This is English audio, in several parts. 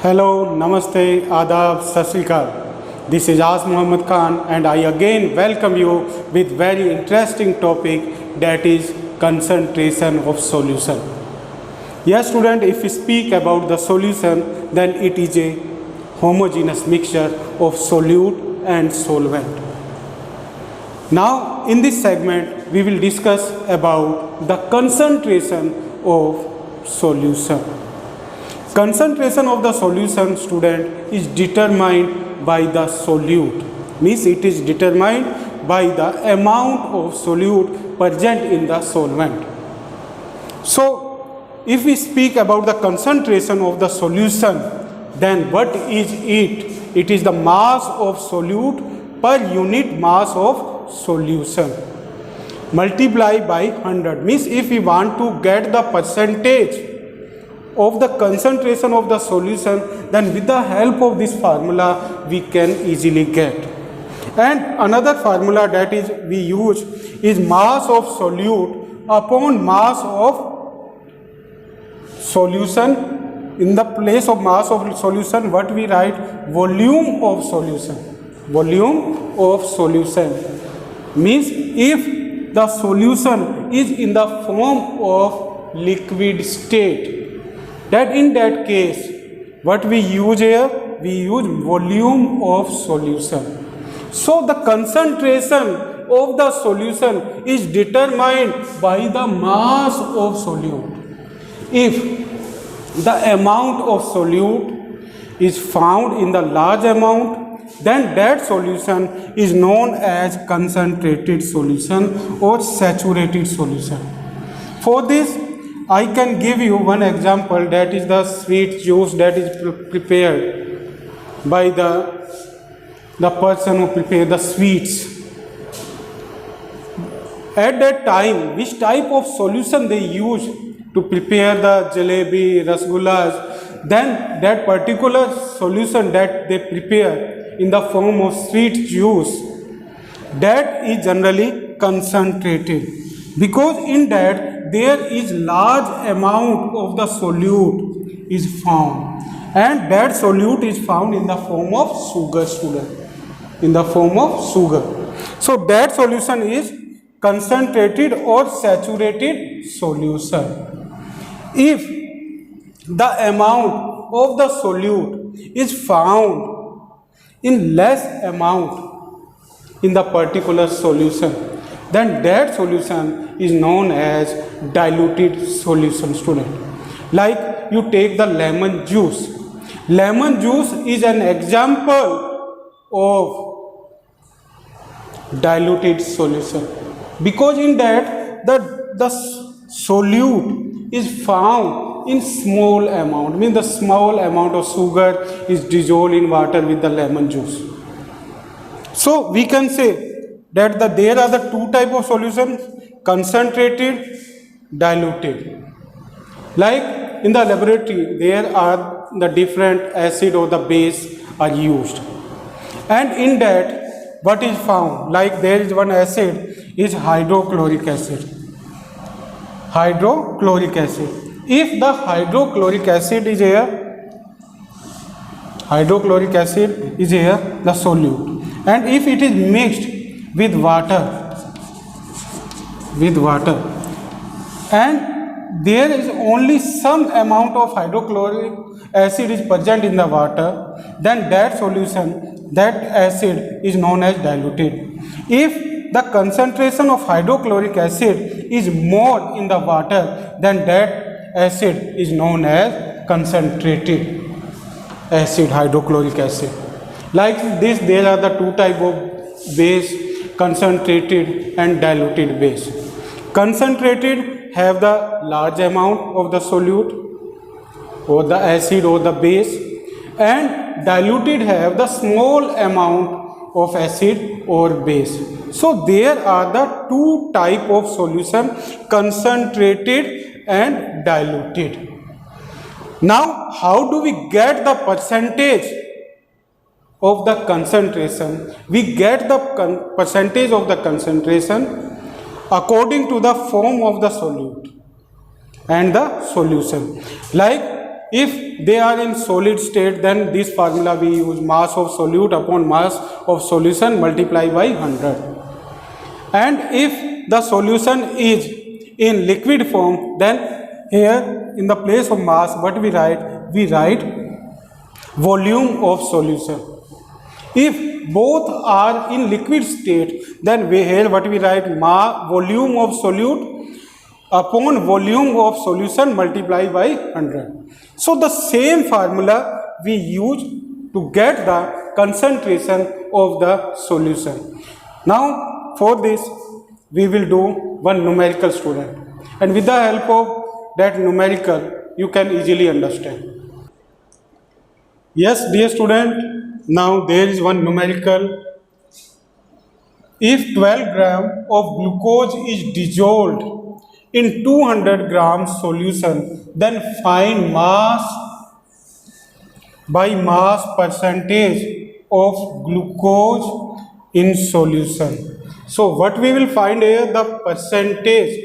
Hello, Namaste, Adab, Sat Sri Akal. This is As Muhammad Khan and I again welcome you with very interesting topic, that is concentration of solution. Yes student, if we speak about the solution, then it is a homogeneous mixture of solute and solvent. Now in this segment we will discuss about the concentration of solution. Concentration of the solution, student, is determined by the solute, means it is determined by the amount of solute present in the solvent. So if we speak about the concentration of the solution, then what is it? It is the mass of solute per unit mass of solution multiplied by 100. Means if we want to get the percentage of the concentration of the solution, then with the help of this formula we can easily get. And another formula that is we use is mass of solute upon mass of solution. In the place of mass of solution, what we write? Volume of solution. Volume of solution means if the solution is in the form of liquid state, that in that case what we use here, we use volume of solution. So the concentration of the solution is determined by the mass of solute. If the amount of solute is found in the large amount, then that solution is known as concentrated solution or saturated solution. For this I can give you one example, that is the sweet juice that is prepared by the person who prepared the sweets. At that time, which type of solution they use to prepare the jalebi, rasgullas, then that particular solution that they prepare in the form of sweet juice, that is generally concentrated, because in that there is large amount of the solute is found, and that solute is found in the form of sugar, student, in the form of sugar. So that solution is concentrated or saturated solution. If the amount of the solute is found in less amount in the particular solution, then that solution is known as diluted solution, student. Like you take the lemon juice. Lemon juice is an example of diluted solution, because in that the solute is found in small amount, means the small amount of sugar is dissolved in water with the lemon juice. So we can say that there are the two type of solutions, concentrated, diluted. Like in the laboratory there are the different acid or the base are used, and in that what is found, like there is one acid is hydrochloric acid. Hydrochloric acid. If the hydrochloric acid is here, hydrochloric acid is here, the solute, and if it is mixed with water, and there is only some amount of hydrochloric acid is present in the water, then that solution, that acid is known as diluted. If the concentration of hydrochloric acid is more in the water, then that acid is known as concentrated acid, hydrochloric acid. Like this, there are the two type of base, concentrated and diluted base. Concentrated have the large amount of the solute or the acid or the base, and diluted have the small amount of acid or base. So there are the two type of solution, concentrated and diluted. Now how do we get the percentage of the concentration? We get the percentage of the concentration according to the form of the solute and the solution. Like if they are in solid state, then this formula we use, mass of solute upon mass of solution multiplied by 100. And if the solution is in liquid form, then here in the place of mass, what we write? We write volume of solution. If both are in liquid state, then we here what we write? Volume of solute upon volume of solution multiplied by 100. So the same formula we use to get the concentration of the solution. Now for this we will do one numerical, student, and with the help of that numerical you can easily understand. Yes, dear student, now there is one numerical. If 12 gram of glucose is dissolved in 200 gram solution, then find mass by mass percentage of glucose in solution. So what we will find here? The percentage,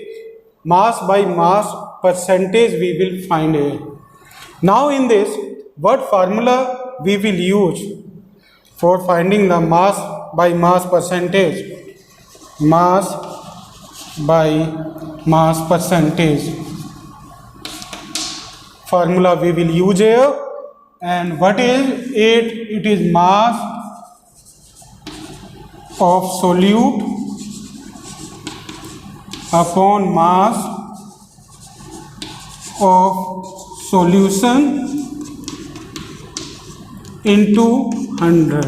mass by mass percentage we will find here. Now in this, what formula we will use for finding the mass by mass percentage? Mass by mass percentage formula we will use here. And what is it? It is mass of solute upon mass of solution into 100.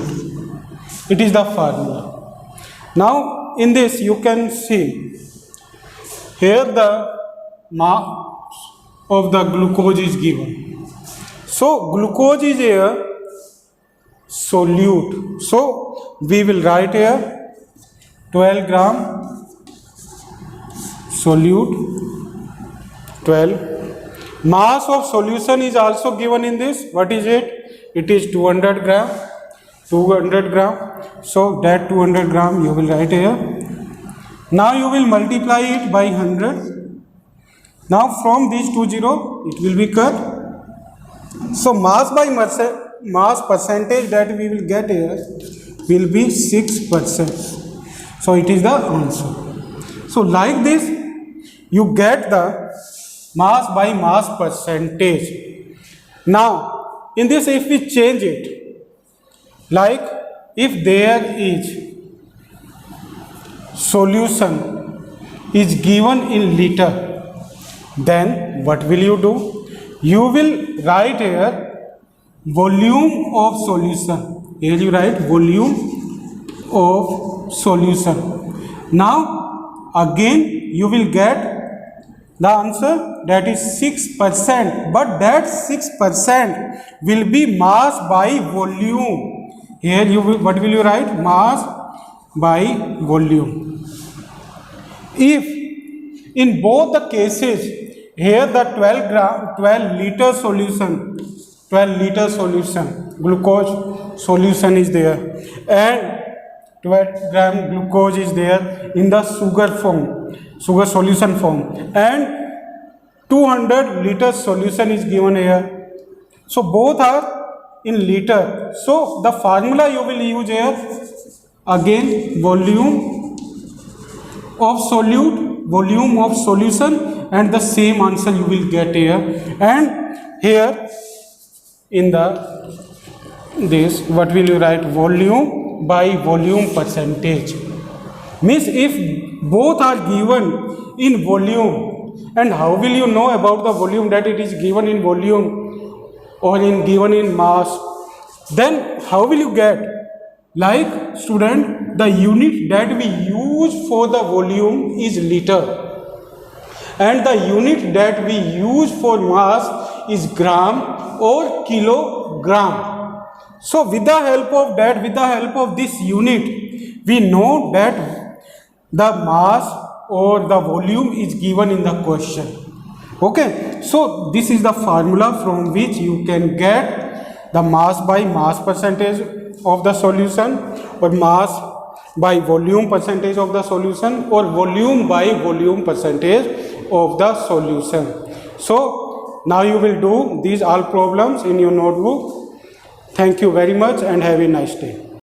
It is the formula. Now in this you can see here the mass of the glucose is given. So glucose is here solute. So we will write here 12 gram solute, 12. Mass of solution is also given in this. What is it? It is 200 gram. 200 gram. So that 200 gram you will write here. Now you will multiply it by 100. Now from these 20 it will be cut. So mass by mass percentage that we will get here will be 6%. So it is the answer. So like this you get the mass by mass percentage. Now in this, if we change it, like if there is solution is given in liter, then what will you do? You will write here volume of solution. Here you write volume of solution. Now again you will get the answer, that is 6%, but that 6% will be mass by volume. Here you will, what will you write? Mass by volume. If in both the cases, here the 12 liter solution, 12 liter solution, glucose solution is there, and 12 gram glucose is there in the sugar form, sugar solution form, and 200 liter solution is given here. So both are in liter. So the formula you will use here, again volume of solute, volume of solution, and the same answer you will get here. And here in the this, what will you write? Volume by volume percentage. Means if both are given in volume, and how will you know about the volume that it is given in volume or given in mass? Then how will you get? Like student, the unit that we use for the volume is liter, and the unit that we use for mass is gram or kilogram. So with the help of that, with the help of this unit, we know that the mass or the volume is given in the question. Okay, so this is the formula from which you can get the mass by mass percentage of the solution, or mass by volume percentage of the solution, or volume by volume percentage of the solution. So Now you will do these all problems in your notebook. Thank you very much and have a nice day.